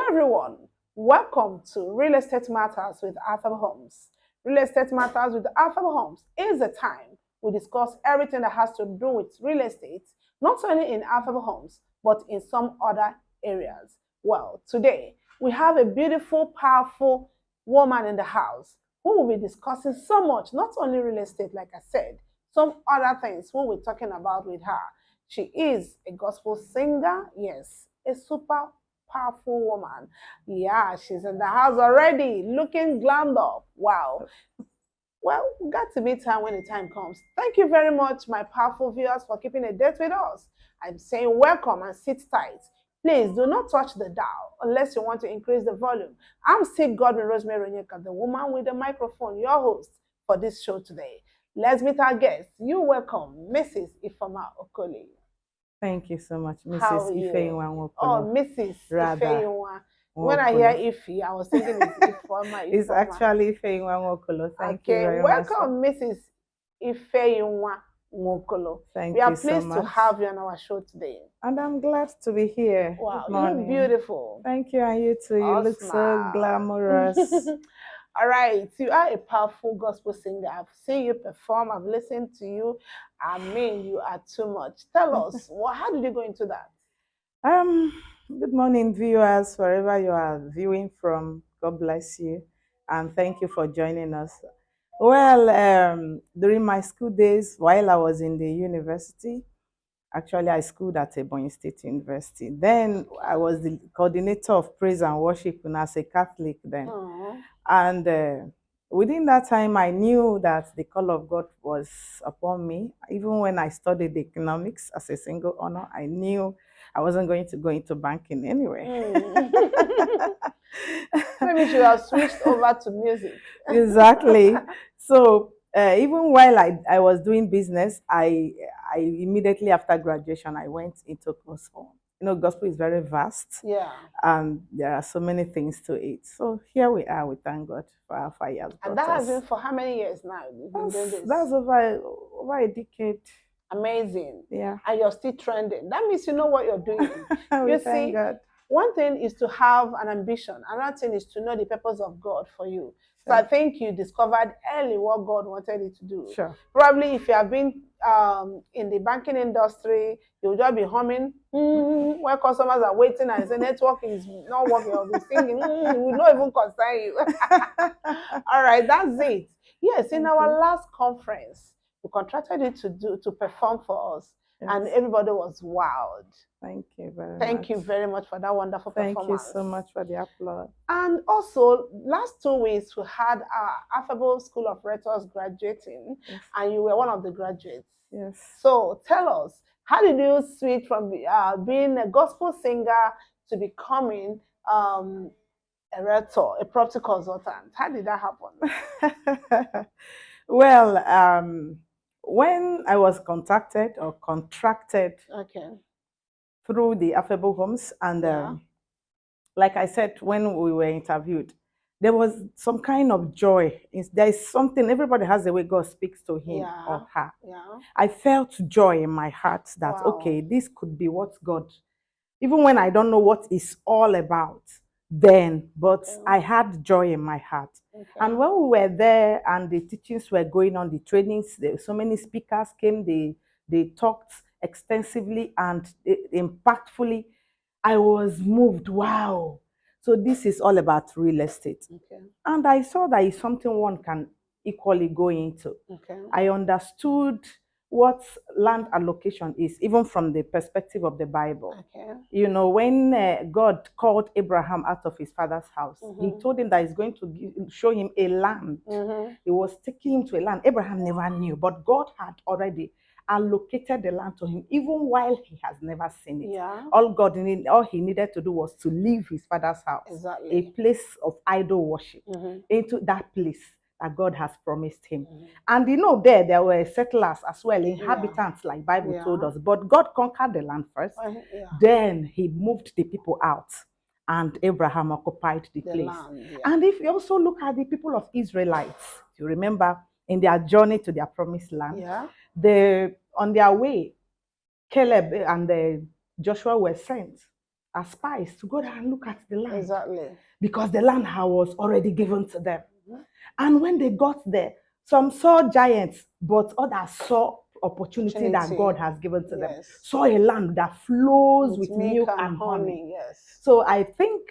everyone, welcome to Real Estate Matters with Affable Homes. Real Estate Matters with Affable Homes is the time we discuss everything that has to do with real estate, not only in Affable Homes, but in some other areas. Well, today we have a beautiful, powerful woman in the house who will be discussing so much, not only real estate, like I said, some other things we'll be talking about with her. She is a gospel singer, yes, a super powerful woman. Yeah, she's in the house already, looking glammed up. Wow. Well, we got to meet her when the time comes. Thank you very much, my powerful viewers, for keeping a date with us. I'm saying welcome and sit tight. Please do not touch the dial unless you want to increase the volume. I'm still Godwin Rosemary Onyeka, the woman with the microphone, your host for this show today. Let's meet our guest. You welcome Mrs. Ifeoma Okoli. Thank you so much, How Mrs. are you? Ifeyinwa Oh, Nwokolo. Mrs. Rather, Ifeyinwa. When I hear Ife, I was thinking it's Ifeoma. It's actually Ifeyinwa Nwokolo. Thank you Okay, very much. welcome, Mrs. Ifeyinwa Nwokolo. Thank We are you so pleased to much. have you on our show today. And I'm glad to be here. Wow, Good you look morning. beautiful. Thank you, and you too. You All look so smile. glamorous. All right, you are a powerful gospel singer. I've seen you perform. I've listened to you. I mean, you are too much. Tell us, how did you go into that? Good morning, viewers, wherever you are viewing from. God bless you, and thank you for joining us. Well, during my school days, while I was in the university, actually I schooled at Ebonyi State University. Then I was the coordinator of praise and worship and as a Catholic then. Aww. And within that time, I knew that the call of God was upon me. Even when I studied economics as a single honor, I knew I wasn't going to go into banking anyway. Maybe you should have switched over to music. Exactly. So even while I was doing business, I immediately after graduation, I went into gospel. You know, gospel is very vast. Yeah. And there are so many things to it. So here we are. We thank God for our 5 years. And that has been for how many years now? You've been doing this? That's over a decade. Amazing. Yeah. And you're still trending. That means you know what you're doing. You see, God. One thing is to have an ambition. Another thing is to know the purpose of God for you. So I think you discovered early what God wanted you to do. Sure. Probably if you have been in the banking industry, you'll just be humming while customers are waiting and the network is not working. You'll be singing, it will not even concern you. All right, that's it. Yes, in our last conference, we contracted you to perform for us. Yes. And everybody was wowed. Thank you very much. Thank you very much for that wonderful performance. Thank you so much for the applause. And also, last 2 weeks, we had our Affable School of Rhetors graduating, yes. And you were one of the graduates. Yes. So tell us, how did you switch from being a gospel singer to becoming a Rhetor, a property consultant? How did that happen? Well, when I was contacted or contracted through the Affable Homes, and like I said, when we were interviewed, there was some kind of joy. There is something, everybody has the way God speaks to him or her. Yeah. I felt joy in my heart that, okay, this could be what God, even when I don't know what it's all about then, but I had joy in my heart. And when we were there and the teachings were going on, the trainings, so many speakers came, they talked extensively and impactfully. I was moved. Wow. So this is all about real estate. And I saw that it's something one can equally go into. I understood what land allocation is, even from the perspective of the Bible. You know, when God called Abraham out of his father's house, he told him that he's going to show him a land. He was taking him to a land Abraham never knew, but God had already allocated the land to him, even while he has never seen it. All he needed to do was to leave his father's house, a place of idol worship, into that place that God has promised him. And you know, there were settlers as well, inhabitants, like Bible told us. But God conquered the land first. Then he moved the people out, and Abraham occupied the place. And if you also look at the people of Israelites, you remember in their journey to their promised land, on their way, Caleb and Joshua were sent as spies to go there and look at the land. Exactly. Because the land was already given to them. And when they got there, some saw giants, but others saw opportunity that God has given to them. Saw a land that flows with milk and honey. Yes. So I think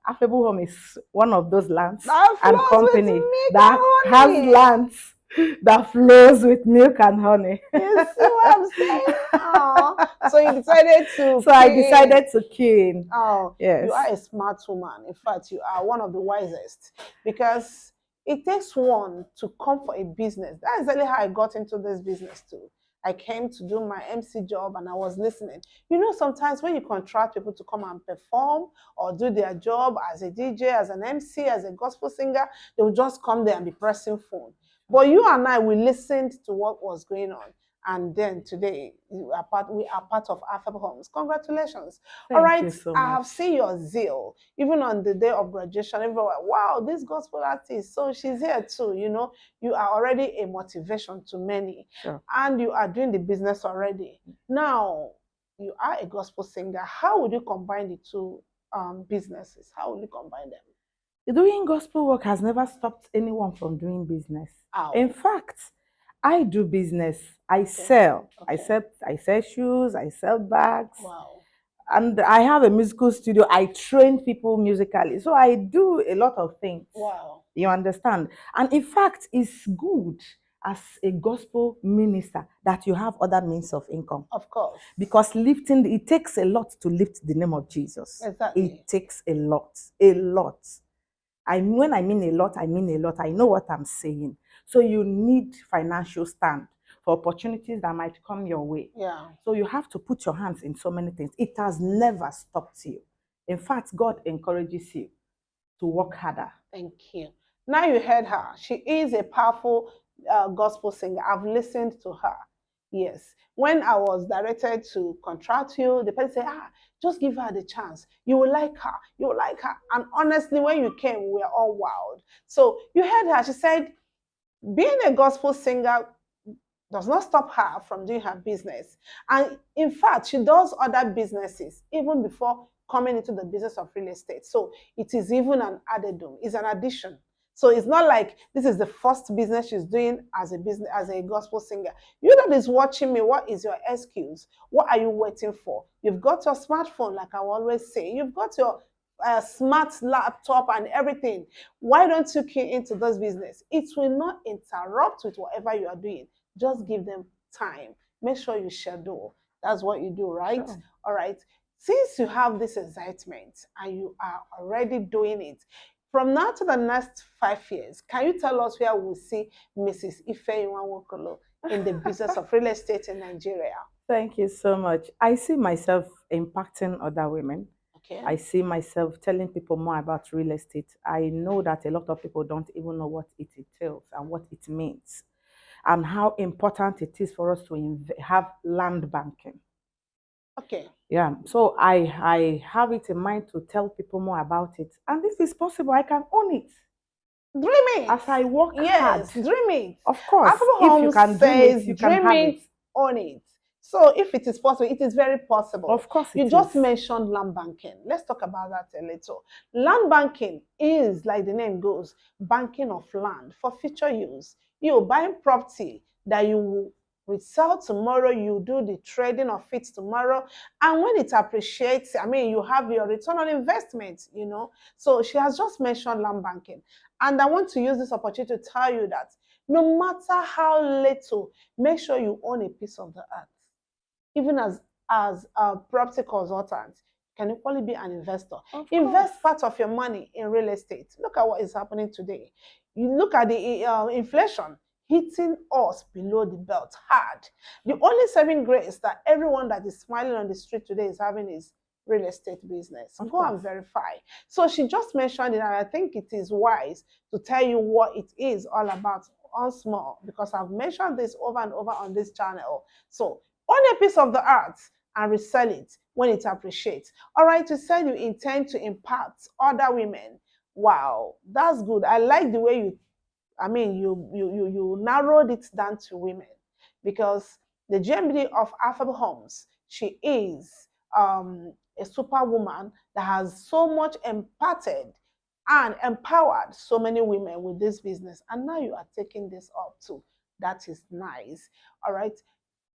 Affable Home is one of those lands and company that has lands that flows with milk and honey. You see what I'm saying? Oh, so you decided to. So I decided to key in. Oh, yes. You are a smart woman. In fact, you are one of the wisest, because it takes one to come for a business. That's exactly how I got into this business too. I came to do my MC job and I was listening. You know, sometimes when you contract people to come and perform or do their job as a DJ, as an MC, as a gospel singer, they will just come there and be pressing phone. But you and I, we listened to what was going on. And then today, we are part of Affable Homes. Congratulations. All right, you so I have seen your zeal. Even on the day of graduation, everyone, wow, this gospel artist, so she's here too. You know, you are already a motivation to many. Sure. And you are doing the business already. Now, you are a gospel singer. How would you combine the two businesses? How would you combine them? Doing gospel work has never stopped anyone from doing business. Ow. In fact, I do business. I sell. I sell shoes. I sell bags. Wow. And I have a musical studio. I train people musically. So I do a lot of things. Wow. You understand? And in fact, it's good as a gospel minister that you have other means of income. Of course. Because it takes a lot to lift the name of Jesus. Exactly. It takes a lot. A lot. When I mean a lot, I mean a lot. I know what I'm saying. So you need financial stand for opportunities that might come your way. Yeah. So you have to put your hands in so many things. It has never stopped you. In fact, God encourages you to work harder. Thank you. Now you heard her. She is a powerful gospel singer. I've listened to her. Yes. When I was directed to contract you, the person said, just give her the chance. You will like her. You will like her. And honestly, when you came, we were all wowed. So you heard her. She said, being a gospel singer does not stop her from doing her business. And in fact, she does other businesses even before coming into the business of real estate. So it is even an addendum, it's an addition. So it's not like this is the first business she's doing as a gospel singer. You that is watching me, what is your excuse? What are you waiting for? You've got your smartphone, like I always say. You've got your smart laptop and everything. Why don't you key into this business? It will not interrupt with whatever you are doing. Just give them time. Make sure you schedule. That's what you do, right? Sure. All right. Since you have this excitement and you are already doing it, from now to the next 5 years, can you tell us where we'll see Mrs. Ife Iwanwokolo in the business of real estate in Nigeria? Thank you so much. I see myself impacting other women. Okay. I see myself telling people more about real estate. I know that a lot of people don't even know what it entails and what it means, and how important it is for us to have land banking. Okay. Yeah. So I have it in mind to tell people more about it. And if it's possible, I can own it. Dream it. As I work hard. Yes, dream it. Of course. If you can dream it, you can have it. Own it. So if it is possible, it is very possible. Of course you just mentioned land banking. Let's talk about that a little. Land banking is, like the name goes, banking of land for future use. You're buying property that you will resell tomorrow, you do the trading of it tomorrow, and when it appreciates, I mean, you have your return on investment, you know. So she has just mentioned land banking, and I want to use this opportunity to tell you that no matter how little, make sure you own a piece of the earth. Even as a property consultant, can equally be an investor. Invest part of your money in real estate. Look at what is happening today. You look at the inflation hitting us below the belt hard. The only saving grace that everyone that is smiling on the street today is having is real estate business. Go and verify. So she just mentioned it, and I think it is wise to tell you what it is all about on small, because I've mentioned this over and over on this channel. So own a piece of the earth and resell it when it appreciates. All right, you said you intend to impact other women. Wow, that's good. I like the way you narrowed it down to women, because the GMD of Affable Homes, she is a a superwoman that has so much imparted and empowered so many women with this business. And now you are taking this up too. That is nice. All right.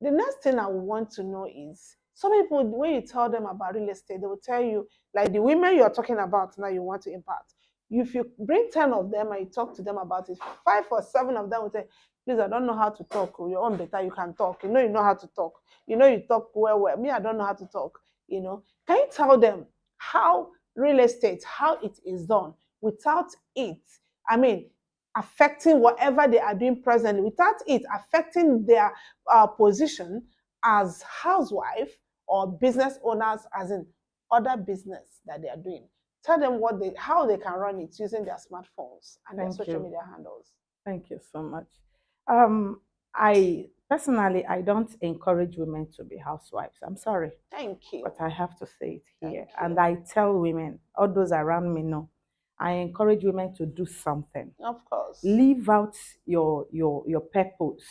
The next thing I would want to know is some people, when you tell them about real estate, they will tell you, like the women you're talking about now, you want to impact. If you bring 10 of them and you talk to them about it, 5 or 7 of them will say, please, I don't know how to talk. Your own better, you can talk. You know how to talk. You know you talk well. Me, I don't know how to talk. Can you tell them how real estate, how it is done without it? I mean, affecting whatever they are doing presently, without it affecting their position as housewife or business owners, as in other business that they are doing. Tell them how they can run it using their smartphones and their social media handles. Thank you so much. I personally, I don't encourage women to be housewives. I'm sorry. Thank you. But I have to say it here. And I tell women, all those around me know, I encourage women to do something. Of course. Live out your purpose.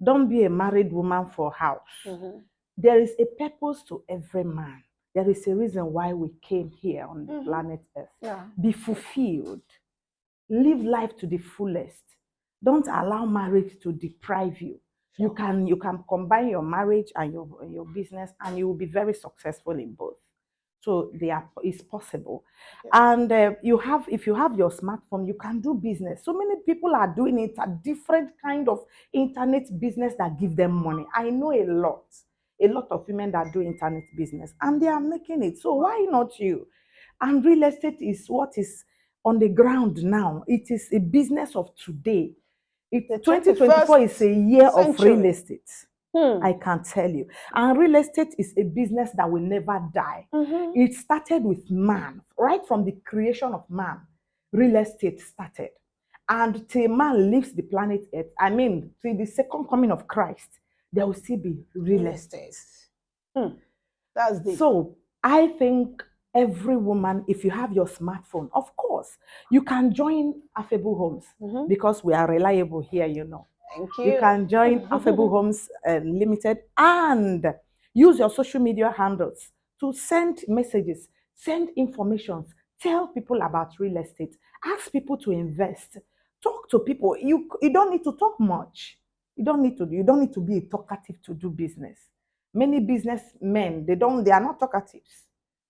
Don't be a married woman for house. Mm-hmm. There is a purpose to every man. There is a reason why we came here on the planet Earth. Yeah. Be fulfilled. Live life to the fullest. Don't allow marriage to deprive you. Sure. You can combine your marriage and your business, and you will be very successful in both. So it's possible. Okay. And if you have your smartphone, you can do business. So many people are doing it, a different kind of internet business that give them money. I know a lot of women that do internet business, and they are making it. So why not you? And real estate is what is on the ground now. It is a business of today. 2024 is a year of real estate. I can tell you. And real estate is a business that will never die. It started with man, right from the creation of man. Real estate started. And till man leaves the planet Earth, I mean, till the second coming of Christ, there will still be real estate. That's deep. So I think every woman, if you have your smartphone, of course, you can join Affable Homes because we are reliable here, you know. Thank you. You can join Affable Homes Limited and use your social media handles to send messages, send information, tell people about real estate, ask people to invest, talk to people. You don't need to talk much. You don't need to be talkative to do business. Many businessmen, they are not talkatives.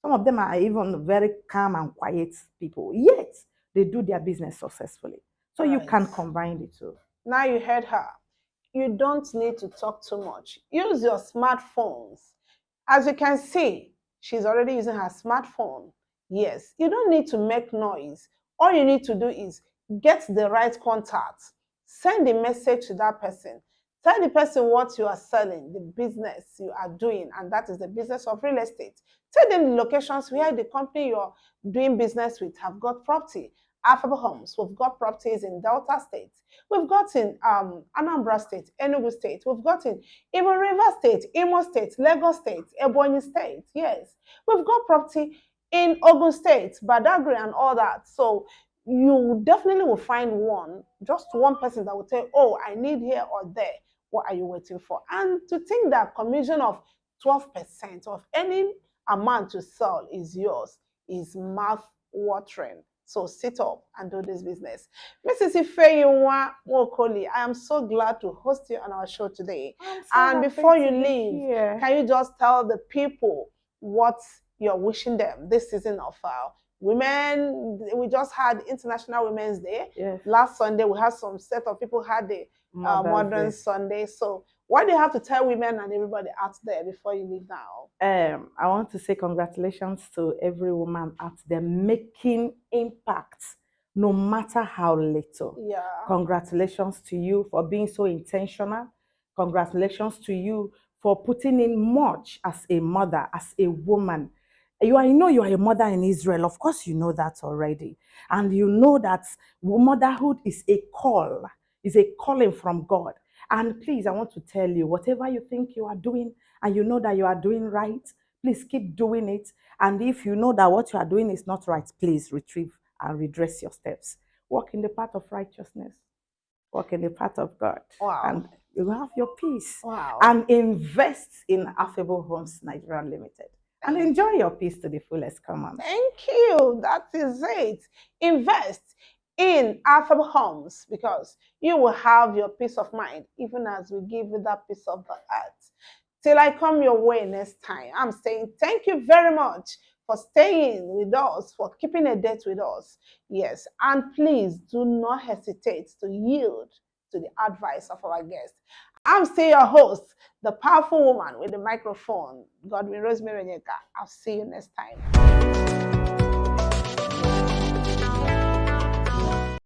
Some of them are even very calm and quiet people, yet they do their business successfully. So you can combine the two. Now you heard her. You don't need to talk too much. Use your smartphones. As you can see, she's already using her smartphone. Yes, you don't need to make noise. All you need to do is get the right contact. Send a message to that person. Tell the person what you are selling, the business you are doing, and that is the business of real estate. Tell them the locations where the company you're doing business with have got property. Affable Homes, we've got properties in Delta State. We've got in Anambra State, Enugu State. We've got in even River State, Imo State, Lagos State, Ebonyi State. Yes, we've got property in Ogun State, Badagry, and all that. So you definitely will find just one person that will say, oh, I need here or there. What are you waiting for? And to think that commission of 12% of any amount to sell is yours is mouth-watering. So sit up and do this business. Mrs. Ifeyinwa Wokoli, I am so glad to host you on our show today. And before you leave, can you just tell the people what you're wishing them this season of women? We just had International Women's Day. Yes. Last Sunday, we had some set of people had the Modern Sunday. So what do you have to tell women and everybody out there before you leave now? I want to say congratulations to every woman out there making impact, no matter how little. Yeah. Congratulations to you for being so intentional. Congratulations to you for putting in much as a mother, as a woman. I know you are a mother in Israel. Of course, you know that already. And you know that motherhood is a call, is a calling from God. And please, I want to tell you, whatever you think you are doing, and you know that you are doing right, please keep doing it. And if you know that what you are doing is not right, please retrieve and redress your steps. Walk in the path of righteousness. Walk in the path of God. Wow. And you will have your peace. Wow. And invest in Affable Homes Nigeria Limited. and enjoy your peace to the fullest. Come on. Thank you. That is it. Invest in Affable homes because you will have your peace of mind even as we give you that peace of the heart. Till I come your way next time, I'm saying thank you very much for staying with us, for keeping a date with us. Yes, and please do not hesitate to yield to the advice of our guest. I'm still your host, the powerful woman with the microphone, Godwin Rosemary Nyeka. I'll see you next time.